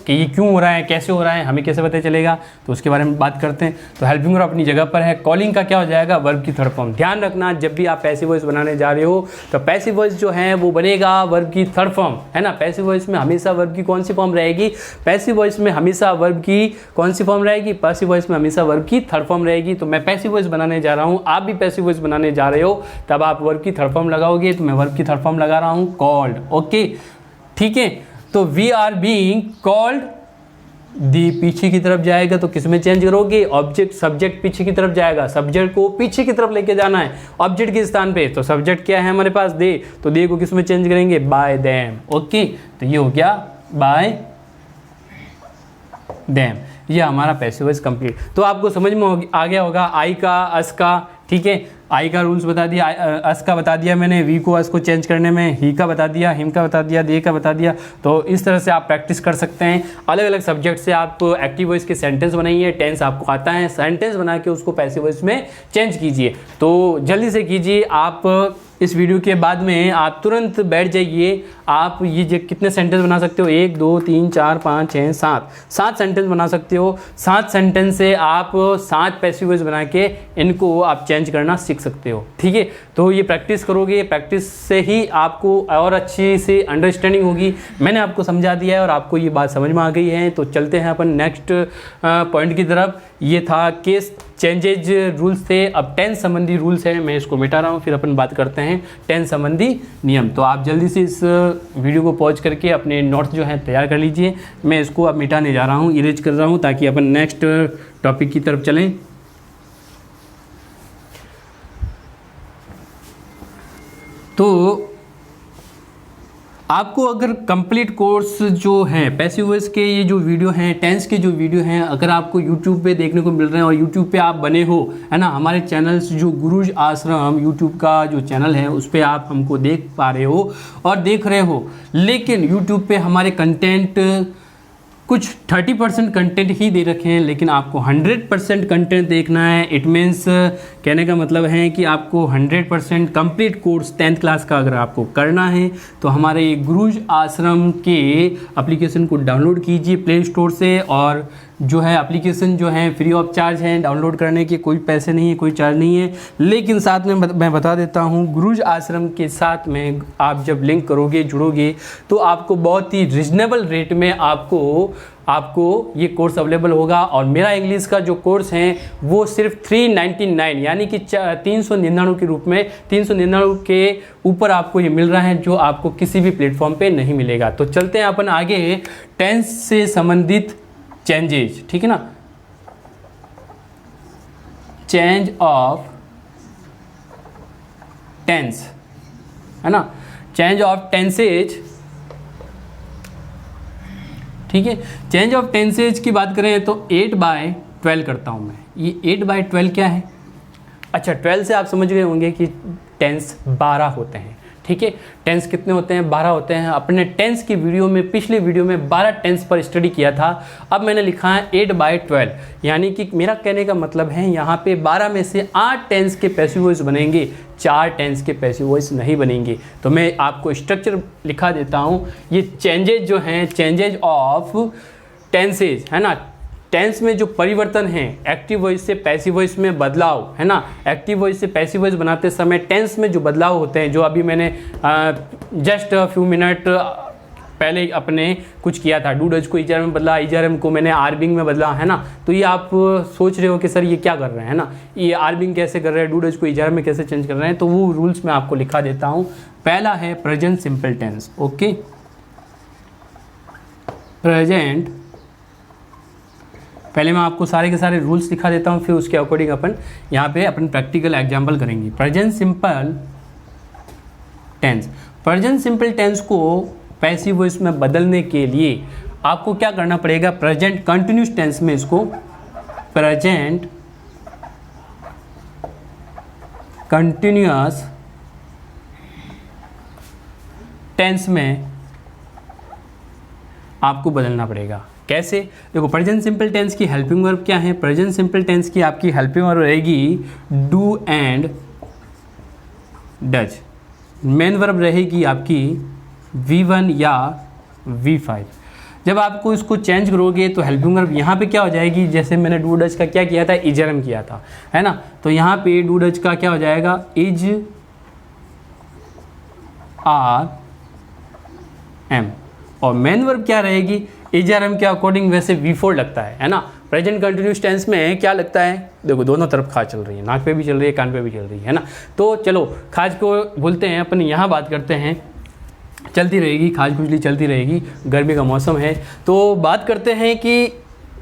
कि ये क्यों हो रहा है, कैसे हो रहा है, हमें कैसे पता चलेगा, तो उसके बारे में बात करते हैं। तो हेल्पिंग वर्ब अपनी जगह पर है। कॉलिंग का क्या हो जाएगा, वर्ब की थर्ड फॉर्म। ध्यान रखना जब भी आप पैसिव वॉइस बनाने जा रहे हो तो पैसिव वॉइस जो है वो बनेगा वर्ब की थर्ड फॉर्म, है ना। पैसिव वॉइस में हमेशा वर्ब की कौन सी फॉर्म रहेगी, पैसिव वॉइस में हमेशा वर्ब की कौन सी फॉर्म रहेगी, पैसिव वॉइस में हमेशा वर्ब की थर्ड फॉर्म रहेगी। तो मैं पैसिव वॉइस बनाने जा रहा हूँ, आप भी पैसिव वॉइस बनाने जा रहे हो, तब आप वर्ब की थर्ड फॉर्म लगाओगे। तो मैं वर्ब की थर्ड फॉर्म लगा रहा हूँ कॉल्ड, ओके, ठीक है। तो वी आर बीइंग कॉल्ड, दी पीछे की तरफ जाएगा तो किस में चेंज करोगे, ऑब्जेक्ट, सब्जेक्ट पीछे की तरफ जाएगा, सब्जेक्ट को पीछे की तरफ लेके जाना है ऑब्जेक्ट के स्थान पे। तो सब्जेक्ट क्या है हमारे पास, दे, तो दे को किस में चेंज करेंगे, बाय देम, ओके। तो ये हो गया बाय देम, ये हमारा पैसिव वॉइस कंप्लीट। तो आपको समझ में आ गया होगा आई का, अस का, ठीक है। आई का रूल्स बता दिया, अस का बता दिया मैंने, वी को अस को चेंज करने में, ही का बता दिया, हिम का बता दिया, दे का बता दिया। तो इस तरह से आप प्रैक्टिस कर सकते हैं। अलग अलग सब्जेक्ट से आप एक्टिव वॉइस के सेंटेंस बनाइए, टेंस आपको आता है, सेंटेंस बना के उसको पैसिव वॉइस में चेंज कीजिए। तो जल्दी से कीजिए। आप इस वीडियो के बाद में आप तुरंत बैठ जाइए। आप ये कितने सेंटेंस बना सकते हो, 1 2 3 4 5 6 7 सेंटेंस बना सकते हो। 7 सेंटेंस से आप 7 पैसिव वॉइस बना के इनको आप चेंज करना सीख सकते हो, ठीक है। तो ये प्रैक्टिस करोगे, प्रैक्टिस से ही आपको और अच्छी से अंडरस्टैंडिंग होगी। मैंने आपको समझा दिया है और आपको ये बात समझ में आ गई है। तो चलते हैं अपन नेक्स्ट पॉइंट की तरफ। ये था केस चेंजेज रूल्स थे, अब टेंस संबंधी रूल्स है, मैं इसको मिटा रहा हूँ, फिर अपन बात करते हैं टेंस संबंधी नियम। तो आप जल्दी से इस वीडियो को पॉज करके अपने नोट्स जो हैं तैयार कर लीजिए। मैं इसको अब मिटाने जा रहा हूँ, इरेज कर रहा हूँ, ताकि अपन नेक्स्ट टॉपिक की तरफ चलें। तो आपको अगर कंप्लीट कोर्स जो है पैसिव वॉइस के, ये जो वीडियो हैं, टेंस के जो वीडियो हैं, अगर आपको यूट्यूब पे देखने को मिल रहे हैं और यूट्यूब पे आप बने हो, है ना, हमारे चैनल्स जो गुरुज आश्रम यूट्यूब का जो चैनल है उस पर आप हमको देख पा रहे हो और देख रहे हो, लेकिन यूट्यूब पे हमारे कंटेंट कुछ 30% कंटेंट ही दे रखे हैं, लेकिन आपको 100% कंटेंट देखना है। इट मीन्स कहने का मतलब है कि आपको 100% कंप्लीट कोर्स 10th क्लास का अगर आपको करना है तो हमारे गुरुज आश्रम के एप्लीकेशन को डाउनलोड कीजिए प्ले स्टोर से और जो है एप्लीकेशन जो है फ्री ऑफ चार्ज है, डाउनलोड करने के कोई पैसे नहीं है, कोई चार्ज नहीं है। लेकिन साथ में मैं बता देता हूँ, गुरुज आश्रम के साथ में आप जब लिंक करोगे, जुड़ोगे, तो आपको बहुत ही रिजनेबल रेट में आपको ये कोर्स अवेलेबल होगा। और मेरा इंग्लिश का जो कोर्स है वो सिर्फ 399 यानी कि 399 के रूप में, 399 के ऊपर आपको ये मिल रहा है, जो आपको किसी भी प्लेटफॉर्म पे नहीं मिलेगा। तो चलते हैं अपन आगे टेंस से संबंधित चेंजेज, ठीक है ना। चेंज ऑफ टेंस, है ना, चेंज ऑफ टेंसेज, ठीक है। चेंज ऑफ टेंसेज की बात करें तो 8/12 करता हूं मैं। ये 8/12 क्या है? अच्छा, 12 से आप समझ गए होंगे कि टेंस 12 होते हैं, ठीक है। टेंस कितने होते हैं? 12 होते हैं। अपने टेंस की वीडियो में, पिछले वीडियो में 12 टेंस पर स्टडी किया था। अब मैंने लिखा है 8/12, यानी कि मेरा कहने का मतलब है यहाँ पे 12 में से 8 टेंस के पैसिव वॉइस बनेंगे, 4 टेंस के पैसिव वॉइस नहीं बनेंगे। तो मैं आपको स्ट्रक्चर लिखा देता हूँ। ये चेंजेज जो हैं, चेंजेज ऑफ टेंसेज, है ना, टेंस में जो परिवर्तन है, एक्टिव वॉइस से पैसिव वॉइस में बदलाव, है ना, एक्टिव वॉइस से पैसिव वॉइस बनाते समय टेंस में जो बदलाव होते हैं, जो अभी मैंने जस्ट फ्यू मिनट पहले अपने कुछ किया था, डू डज को ईजर में बदला, ईजरम को मैंने आरबिंग में बदला, है ना। तो ये आप सोच रहे हो कि सर ये क्या कर रहे हैं, है ना, ये आरबिंग कैसे कर रहे हैं, डू डज को ईजर में कैसे चेंज कर रहे हैं। तो वो रूल्स मैं आपको लिखा देता हूँ। पहला है present simple tense, okay, present, पहले मैं आपको सारे के सारे रूल्स दिखा देता हूँ, फिर उसके अकॉर्डिंग अपन यहाँ पे अपन प्रैक्टिकल एग्जाम्पल करेंगे। Present simple tense, present simple tense को पैसिव वॉइस में बदलने के लिए आपको क्या करना पड़ेगा? प्रेजेंट कंटिन्यूस टेंस में इसको प्रेजेंट कंटिन्यूअस टेंस में आपको बदलना पड़ेगा। कैसे? देखो, प्रेजेंट सिंपल टेंस की हेल्पिंग वर्ब क्या है? प्रेजेंट सिंपल टेंस की आपकी हेल्पिंग वर्ब रहेगी do and does. Main verb रहेगी आपकी V1 या V5। जब आपको इसको चेंज करोगे तो हेल्पिंग वर्ब यहाँ पे क्या हो जाएगी? जैसे मैंने डू डज का क्या किया था? इजरम किया था, है ना। तो यहाँ पे डू डज का क्या हो जाएगा? Is are am. और मेन वर्ब क्या रहेगी? इजरम के अकॉर्डिंग वैसे V4 लगता है ना। प्रेजेंट कंटिन्यूस टेंस में क्या लगता है? देखो, दोनों तरफ खाज चल रही है, नाक पे भी चल रही है, कान पे भी चल रही है ना। तो चलो खाज को भूलते हैं, अपन यहाँ बात करते हैं। चलती रहेगी खाज खुजली, चलती रहेगी, गर्मी का मौसम है। तो बात करते हैं कि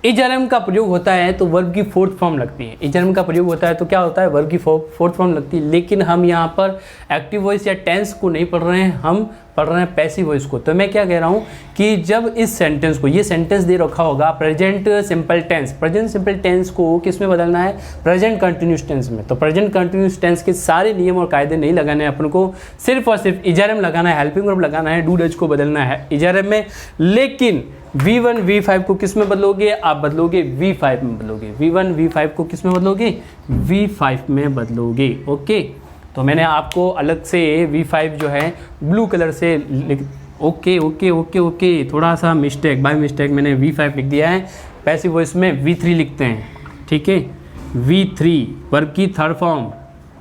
इजरम का प्रयोग होता है तो वर्ब की फोर्थ फॉर्म लगती है। इजरम का प्रयोग होता है तो क्या होता है? वर्ब की फोर्थ फॉर्म लगती है। लेकिन हम यहाँ पर एक्टिव वॉइस या टेंस को नहीं पढ़ रहे हैं, हम पढ़ रहे हैं पैसिव वॉइस को। तो मैं क्या कह रहा हूँ कि जब इस सेंटेंस को, ये सेंटेंस दे रखा होगा present simple tense, present simple tense को किस में बदलना है? प्रेजेंट कंटिन्यूस टेंस में। तो प्रेजेंट कंटिन्यूस टेंस के सारे नियम और कायदे नहीं लगाने हैं अपन को, सिर्फ और सिर्फ इजरम लगाना है, हेल्पिंग वर्ब लगाना है, डू डज को बदलना है इजरम में। लेकिन V1 V5 को किस में बदलोगे? आप बदलोगे V5 में बदलोगे। V1 V5 को किस में बदलोगे? V5 में बदलोगे, ओके। तो मैंने आपको अलग से V5 जो है ब्लू कलर से ओके ओके ओके ओके, थोड़ा सा मिस्टेक, बाय मिस्टेक मैंने V5 लिख दिया है। पैसिव वॉइस में V3 लिखते हैं, ठीक है। V3 वर्ब की थर्ड फॉर्म,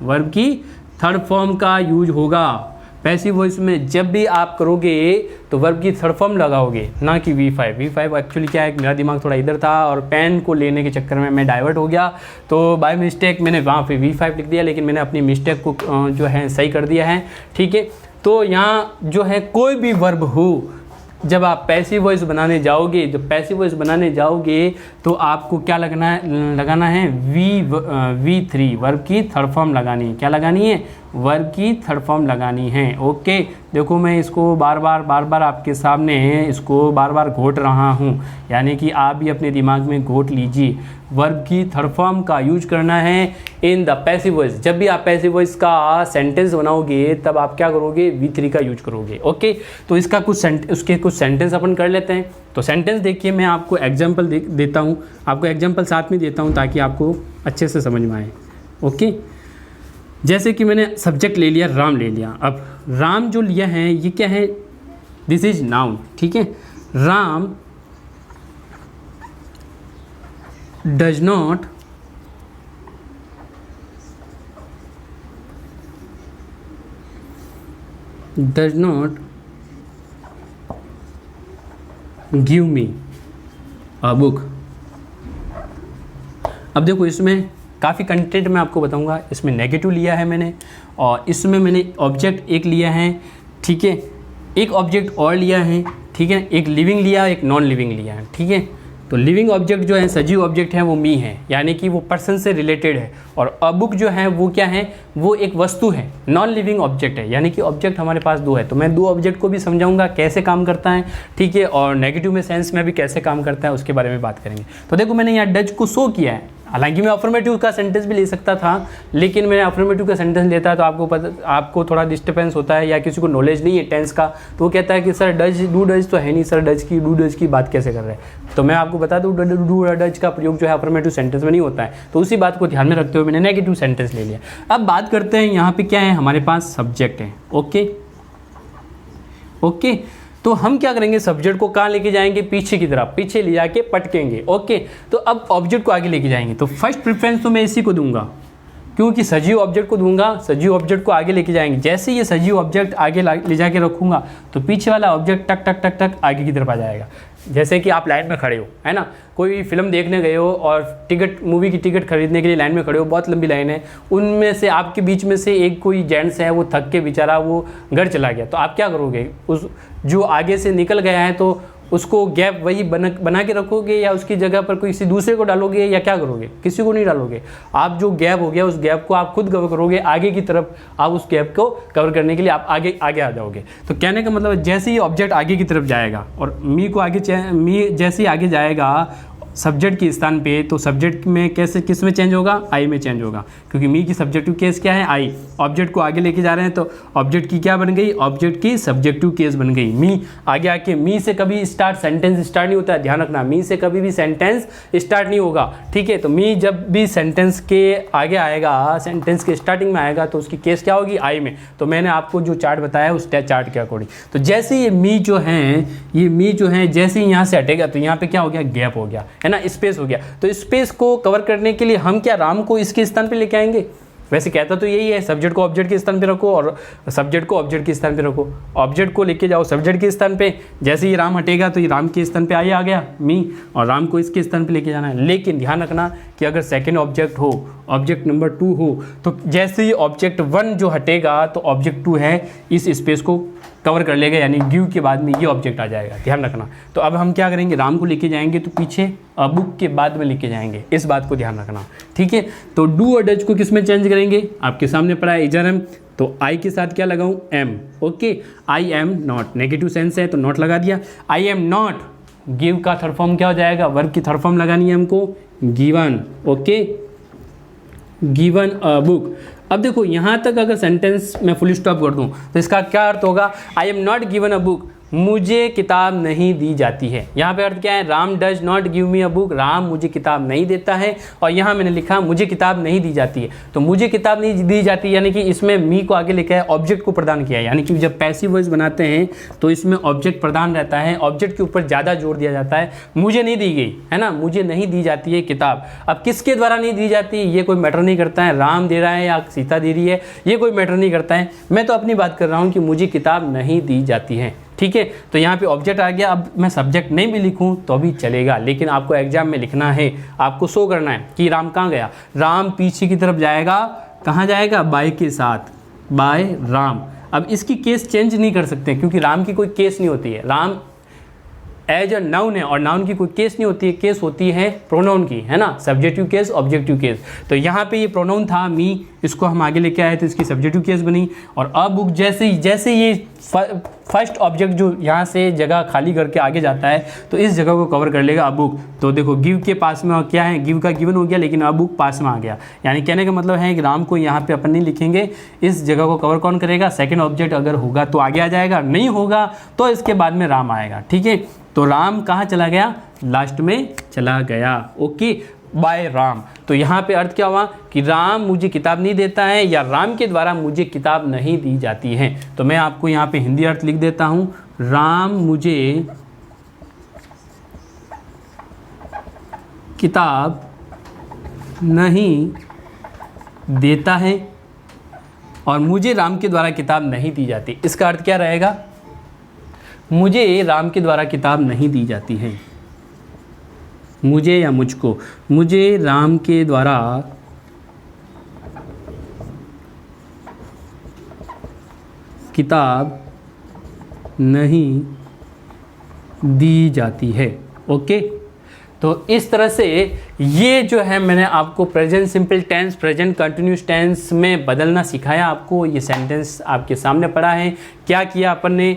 वर्ब की थर्ड फॉर्म का यूज होगा पैसिव वॉइस में। जब भी आप करोगे तो वर्ब की थर्ड फॉर्म लगाओगे, ना कि V5। V5 एक्चुअली क्या है, मेरा दिमाग थोड़ा इधर था और पेन को लेने के चक्कर में मैं डाइवर्ट हो गया, तो बाय मिस्टेक मैंने वहाँ पे V5 लिख दिया। लेकिन मैंने अपनी मिस्टेक को जो है सही कर दिया है, ठीक है। तो यहाँ जो है कोई भी वर्ब हो, जब आप पैसिव वॉइस बनाने जाओगे, जब पैसिव वॉइस बनाने जाओगे तो आपको क्या लगाना है? V3 वर्ब की थर्ड फॉर्म लगानी है। क्या लगानी है? वर्ब की थर्ड फॉर्म लगानी है, ओके। देखो, मैं इसको बार बार आपके सामने इसको बार बार घोट रहा हूँ, यानी कि आप भी अपने दिमाग में घोट लीजिए। वर्ब की थर्ड फॉर्म का यूज करना है इन द पैसिव वॉइस। जब भी आप पैसिव वॉइस का सेंटेंस बनाओगे तब आप क्या करोगे? V3 का यूज करोगे, ओके। तो इसका उसके कुछ सेंटेंस अपन कर लेते हैं। तो सेंटेंस देखिए, मैं आपको एग्जाम्पल देता हूँ, आपको एग्जाम्पल साथ में देता हूँ ताकि आपको अच्छे से समझ में आए, ओके। जैसे कि मैंने सब्जेक्ट ले लिया, राम ले लिया। अब राम जो लिया है ये क्या है? दिस इज नाउन, ठीक है। Ram does not give me a book. अब देखो इसमें काफ़ी कंटेंट मैं आपको बताऊंगा। इसमें नेगेटिव लिया है मैंने, और इसमें मैंने ऑब्जेक्ट एक लिया है, ठीक है, एक ऑब्जेक्ट और लिया है, ठीक है, एक लिविंग लिया, एक नॉन लिविंग लिया है, ठीक है। तो लिविंग ऑब्जेक्ट जो है, सजीव ऑब्जेक्ट है, वो मी है, यानी कि वो पर्सन से रिलेटेड है। और अ बुक जो है वो क्या है, वो एक वस्तु है, नॉन लिविंग ऑब्जेक्ट है, यानी कि ऑब्जेक्ट हमारे पास दो है। तो मैं दो ऑब्जेक्ट को भी समझाऊंगा कैसे काम करता है, ठीक है, और नेगेटिव में सेंस में भी कैसे काम करता है उसके बारे में बात करेंगे। तो देखो मैंने यहाँ डज को शो किया है, हालांकि मैं अफर्मेटिव का सेंटेंस भी ले सकता था, लेकिन मैंने अफर्मेटिव का सेंटेंस लेता तो आपको थोड़ा डिस्टर्बेंस होता है, या किसी को नॉलेज नहीं है टेंस का, तो वो कहता है कि सर डू डज तो है नहीं, सर डू डज की बात कैसे कर रहे हैं। तो मैं आपको बता दूं डू डज का प्रयोग जो है अफर्मेटिव सेंटेंस में नहीं होता है। तो उसी बात को ध्यान में रखते हुए मैंने नेगेटिव सेंटेंस ले लिया। अब बात करते हैं यहाँ पे क्या है, हमारे पास सब्जेक्ट है। ओके, तो हम क्या करेंगे, सब्जेक्ट को कहाँ लेके जाएंगे, पीछे की तरफ, पीछे ले जाके पटकेंगे। ओके, तो अब ऑब्जेक्ट को आगे लेके जाएंगे। तो फर्स्ट प्रेफरेंस तो मैं इसी को दूंगा, क्योंकि सजीव ऑब्जेक्ट को दूंगा, सजीव ऑब्जेक्ट को आगे लेके जाएंगे। जैसे ये सजीव ऑब्जेक्ट आगे ले जाके रखूंगा तो पीछे वाला ऑब्जेक्ट टक टक टक टक आगे की तरफ आ जाएगा। जैसे कि आप लाइन में खड़े हो, है ना, कोई फिल्म देखने गए हो और मूवी की टिकट खरीदने के लिए लाइन में खड़े हो, बहुत लंबी लाइन है, उनमें से आपके बीच में से एक कोई जेंट्स है, वो थक के बेचारा वो घर चला गया, तो आप क्या करोगे, उस जो आगे से निकल गया है तो उसको गैप वही बना के रखोगे, या उसकी जगह पर किसी दूसरे को डालोगे, या क्या करोगे, किसी को नहीं डालोगे। आप जो गैप हो गया उस गैप को आप खुद कवर करोगे, आगे की तरफ आप उस गैप को कवर करने के लिए आप आगे आ जाओगे। तो कहने का मतलब जैसे ही ऑब्जेक्ट आगे की तरफ जाएगा और मी जैसे ही आगे जाएगा सब्जेक्ट के स्थान पे, तो सब्जेक्ट में किस में चेंज होगा, आई में चेंज होगा, क्योंकि मी की सब्जेक्टिव केस क्या है, आई। ऑब्जेक्ट को आगे लेके जा रहे हैं तो ऑब्जेक्ट की क्या बन गई, ऑब्जेक्ट की सब्जेक्टिव केस बन गई मी। आगे आके मी से कभी सेंटेंस स्टार्ट नहीं होता है, ध्यान रखना, मी से कभी भी सेंटेंस स्टार्ट नहीं होगा, ठीक है। तो मी जब भी सेंटेंस के आगे आएगा, सेंटेंस के स्टार्टिंग में आएगा, तो उसकी केस क्या होगी, आई में। तो मैंने आपको जो चार्ट बताया उस चार्ट के अकॉर्डिंग, तो जैसे ये मी जो है जैसे ही यहाँ से हटेगा तो यहाँ पे क्या हो गया, गैप हो गया, है ना, स्पेस हो गया। तो स्पेस को कवर करने के लिए हम क्या राम को इसके स्थान पे लेके आएंगे। वैसे कहता तो यही है, सब्जेक्ट को ऑब्जेक्ट के स्थान पे रखो और सब्जेक्ट को ऑब्जेक्ट के स्थान पे रखो। ऑब्जेक्ट को लेके जाओ सब्जेक्ट के स्थान पे, जैसे ही राम हटेगा तो ये राम के स्थान पे आ गया मी, और राम को इसके स्थान पे लेके जाना है। लेकिन ध्यान रखना कि अगर सेकंड ऑब्जेक्ट हो, ऑब्जेक्ट नंबर 2 हो, तो जैसे ही ऑब्जेक्ट 1 जो हटेगा तो ऑब्जेक्ट 2 है इस स्पेस को कवर कर लेगा, यानी गिव के बाद में ये ऑब्जेक्ट आ जाएगा, ध्यान रखना। तो अब हम क्या करेंगे, राम को लेके जाएंगे तो पीछे अ बुक के बाद में लेके जाएंगे, इस बात को ध्यान रखना, ठीक है। तो डू और डज को किस में चेंज करेंगे, आपके सामने पड़ा है इजर एम, तो आई के साथ क्या लगाऊं, am. Okay, I am not, negative sense है तो नॉट लगा दिया। आई एम नॉट, गिव का थर्ड फॉर्म क्या हो जाएगा, वर्ब की थर्ड फॉर्म लगानी है हमको, given. Okay, given a book. अब देखो यहाँ तक अगर सेंटेंस मैं फुल स्टॉप कर दूँ तो इसका क्या अर्थ होगा, आई am not given a book, मुझे किताब नहीं दी जाती है। यहाँ पे अर्थ क्या है, Ram does not give me a book, Ram मुझे किताब नहीं देता है। और यहाँ मैंने लिखा मुझे किताब नहीं दी जाती है, तो मुझे किताब नहीं दी जाती यानी कि इसमें मी को आगे लिखा है, ऑब्जेक्ट को प्रदान किया है। यानी कि जब पैसिव वॉइस बनाते हैं तो इसमें ऑब्जेक्ट प्रदान रहता है, ऑब्जेक्ट के ऊपर ज़्यादा जोर दिया जाता है। मुझे नहीं दी गई, है ना, मुझे नहीं दी जाती है किताब। अब किसके द्वारा नहीं दी जाती है ये कोई मैटर नहीं करता है, राम दे रहा है या सीता दे रही है ये कोई मैटर नहीं करता है। मैं तो अपनी बात कर रहा हूँ कि मुझे किताब नहीं दी जाती है, ठीक है। तो यहाँ पे ऑब्जेक्ट आ गया। अब मैं सब्जेक्ट नहीं भी लिखूँ तो भी चलेगा, लेकिन आपको एग्जाम में लिखना है, आपको शो करना है कि राम कहाँ गया। राम पीछे की तरफ जाएगा, कहाँ जाएगा, बाय के साथ, बाय राम। अब इसकी केस चेंज नहीं कर सकते क्योंकि राम की कोई केस नहीं होती है, राम एज अ नाउन है और नाउन की कोई केस नहीं होती है, केस होती है प्रोनाउन की, है ना, सब्जेक्टिव केस, ऑब्जेक्टिव केस। तो यहाँ पे ये प्रोनाउन था मी, इसको हम आगे लेके आए तो इसकी सब्जेक्टिव केस बनी। और अ बुक जैसे ये फर्स्ट ऑब्जेक्ट जो यहाँ से जगह खाली करके आगे जाता है तो इस जगह को कवर कर लेगा अ बुक। तो देखो गिव के पास में क्या है, गिव का गिवन हो गया लेकिन अ बुक पास में आ गया। यानी कहने का मतलब है कि राम को यहाँ पे अपन नहीं लिखेंगे, इस जगह को कवर कौन करेगा, सेकेंड ऑब्जेक्ट अगर होगा तो आगे आ जाएगा, नहीं होगा तो इसके बाद में राम आएगा, ठीक है। तो राम कहाँ चला गया, लास्ट में चला गया। Okay, bye Ram. तो यहाँ पे अर्थ क्या हुआ कि राम मुझे किताब नहीं देता है या राम के द्वारा मुझे किताब नहीं दी जाती है। तो मैं आपको यहाँ पे हिंदी अर्थ लिख देता हूँ, राम मुझे किताब नहीं देता है और मुझे राम के द्वारा किताब नहीं दी जाती। इसका अर्थ क्या रहेगा? मुझे राम के द्वारा किताब नहीं दी जाती है। मुझे या मुझको, मुझे राम के द्वारा किताब नहीं दी जाती है। ओके, तो इस तरह से ये जो है मैंने आपको present simple tense, present continuous tense में बदलना सिखाया आपको। ये सेंटेंस आपके सामने पड़ा है। क्या किया अपन ने?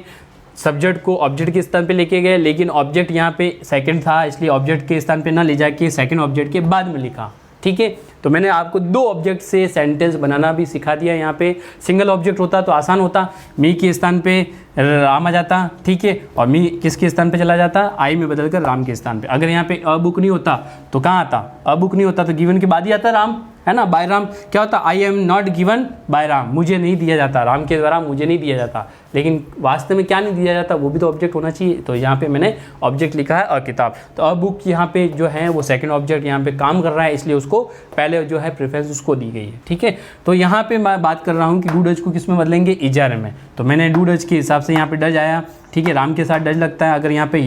सब्जेक्ट को ऑब्जेक्ट के स्थान पे लेके गए, लेकिन ऑब्जेक्ट यहाँ पे सेकंड था, इसलिए ऑब्जेक्ट के स्थान पे ना ले जाके सेकंड ऑब्जेक्ट के बाद में लिखा। ठीक है, तो मैंने आपको दो ऑब्जेक्ट से सेंटेंस बनाना भी सिखा दिया। यहाँ पे सिंगल ऑब्जेक्ट होता तो आसान होता, मी के स्थान पे राम आ जाता, ठीक है, और मी किसके स्थान पे चला जाता? आई में बदलकर राम के स्थान पे। अगर यहाँ पे अ बुक नहीं होता तो कहाँ आता? अ बुक नहीं होता तो गिवन के बाद ही आता राम, है ना, बाय राम। क्या होता? आई am not given by Ram, मुझे नहीं दिया जाता, राम के द्वारा मुझे नहीं दिया जाता। लेकिन वास्तव में क्या नहीं दिया जाता? वो भी तो ऑब्जेक्ट होना चाहिए। तो यहाँ पे मैंने ऑब्जेक्ट लिखा है अ किताब। तो अ बुक यहाँ पे जो है वो सेकंड ऑब्जेक्ट यहाँ पे काम कर रहा है, इसलिए उसको पहले जो है प्रेफरेंस उसको दी गई है। ठीक है, तो यहाँ पे मैं बात कर रहा हूँ कि डू डज को किस में बदलेंगे? इजार में। तो मैंने डू डज के हिसाब से यहाँ पे डज आया। ठीक है, राम के साथ डज लगता है। अगर यहाँ पे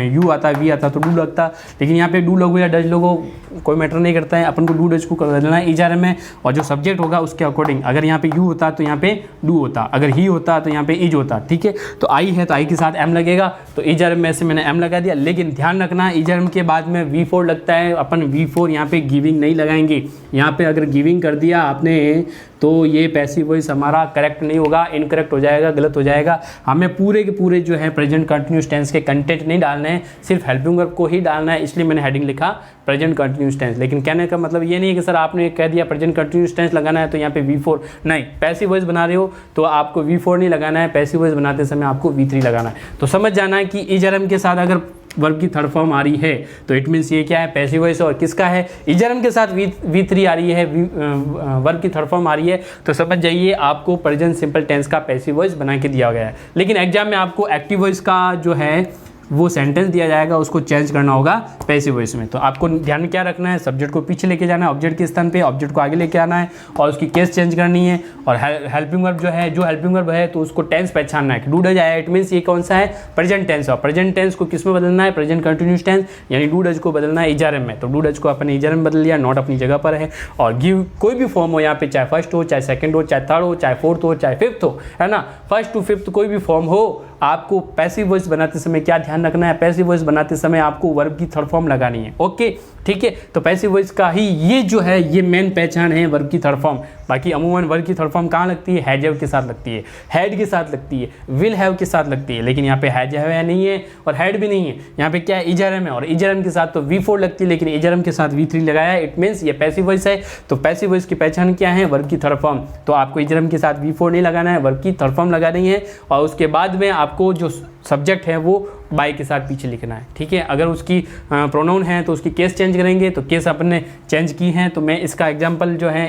यू आता, वी आता तो डू लगता, लेकिन यहाँ पे डू लोगो या डज लोगो कोई मैटर नहीं करता है। अपन को डू डज को बदलना है इजार में, और जो सब्जेक्ट होगा उसके अकॉर्डिंग। अगर यहाँ पे यू होता तो यहाँ पे डू होता, अगर ही होता तो यहाँ पे इज होता। ठीक है, तो आई है तो आई के साथ एम लगेगा, तो इजार में से मैंने एम लगा दिया। लेकिन ध्यान रखना, इजार के बाद में V4 लगता है। अपन V4 यहाँ पे गिविंग नहीं लगाएंगे। यहाँ पे अगर गिविंग कर दिया आपने तो ये पैसिव वॉइस हमारा करेक्ट नहीं होगा, इनकरेक्ट हो जाएगा, गलत हो जाएगा। हमें पूरे के पूरे जो है प्रेजेंट कंटिन्यूस टेंस के कंटेंट नहीं डालने हैं, सिर्फ हेल्पिंग वर्ब को ही डालना है। इसलिए मैंने हेडिंग लिखा प्रेजेंट कंटिन्यूस टेंस। लेकिन कहने का मतलब ये नहीं है कि सर आपने कह दिया प्रेजेंट कंटिन्यूस टेंस लगाना है तो यहाँ पे V4 नहीं। पैसिव वॉइस बना रहे हो तो आपको V4 नहीं लगाना है, पैसिव वॉइस बनाते समय आपको V3 लगाना है। तो समझ जाना है कि इजरम के साथ अगर वर्ब की थर्ड फॉर्म आ रही है तो इट मीन्स ये क्या है? Passive voice. और किसका है? इजरम के साथ V3 आ रही है, वर्ब की थर्ड फॉर्म आ रही है, तो समझ जाइए आपको प्रेजेंट सिंपल टेंस का पैसिव वॉइस बना के दिया गया है। लेकिन एग्जाम में आपको एक्टिव वॉइस का जो है वो सेंटेंस दिया जाएगा, उसको चेंज करना होगा पैसिव वॉइस में। तो आपको ध्यान में क्या रखना है? सब्जेक्ट को पीछे लेके जाना है ऑब्जेक्ट के स्थान पे, ऑब्जेक्ट को आगे लेके आना है और उसकी केस चेंज करनी है। और हेल्पिंग वर्ब जो है, जो हेल्पिंग वर्ब है तो उसको टेंस पहचानना है कि डू डज आया, इट मीन्स ये कौन सा है? Present tense. और प्रेजेंट टेंस को किस में बदलना है? प्रेजेंट कंटिन्यूस टेंस, यानी डू डज को बदलना है इजारम में। तो डू डज को अपने इजारम में बदल लिया, नॉट अपनी जगह पर है। और गिव कोई भी फॉर्म हो यहाँ पे, चाहे फर्स्ट हो, चाहे सेकंड हो, चाहे थर्ड हो, चाहे फोर्थ हो, चाहे फिफ्थ हो, है ना, फर्स्ट टू फिफ्थ कोई भी फॉर्म हो, आपको पैसिव वॉइस बनाते समय क्या ध्यान रखना है? पैसिव वॉइस बनाते समय आपको वर्ब की थर्ड फॉर्म लगानी है। ओके, ठीक है, तो पैसिव वॉइस का ही ये जो है ये मेन पहचान है वर्ब की थर्ड फॉर्म। बाकी अमूमन वर्ब की थर्ड फॉर्म कहाँ लगती है? हैज हैव के साथ लगती है, हैड के साथ लगती है, विल हैव के साथ लगती है। लेकिन यहाँ पे हैज हैव है नहीं है और हैड भी नहीं है। यहाँ पे क्या है? इजरम है, और इजरम के साथ तो V4 लगती है, लेकिन इजरम के साथ V3 लगाया, इट मीन्स ये पैसिव वॉइस है। तो पैसिव वॉइस की पहचान क्या है? वर्ब की थर्ड फॉर्म। तो आपको इजरम के साथ V4 नहीं लगाना है, वर्ब की थर्ड फॉर्म लगानी है। और उसके बाद में आपको जो सब्जेक्ट है वो बाय के साथ पीछे लिखना है। ठीक है, अगर उसकी प्रोनाउन है तो उसकी केस चेंज करेंगे, तो केस अपन ने चेंज की हैं। तो मैं इसका एग्जांपल जो है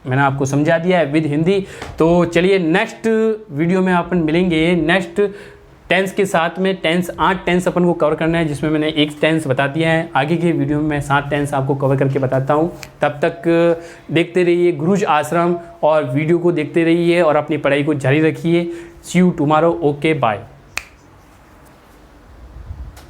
मैंने आपको समझा दिया है विद हिंदी। तो चलिए नेक्स्ट वीडियो में अपन मिलेंगे नेक्स्ट टेंस के साथ में। टेंस 8 टेंस अपन को कवर करना है, जिसमें मैंने एक टेंस बता दिया है। आगे के वीडियो में मैं 7 टेंस आपको कवर करके बताता हूँ। तब तक देखते रहिए गुरुज आश्रम और वीडियो को देखते रहिए और अपनी पढ़ाई को जारी रखिए। See you tomorrow. Okay, bye.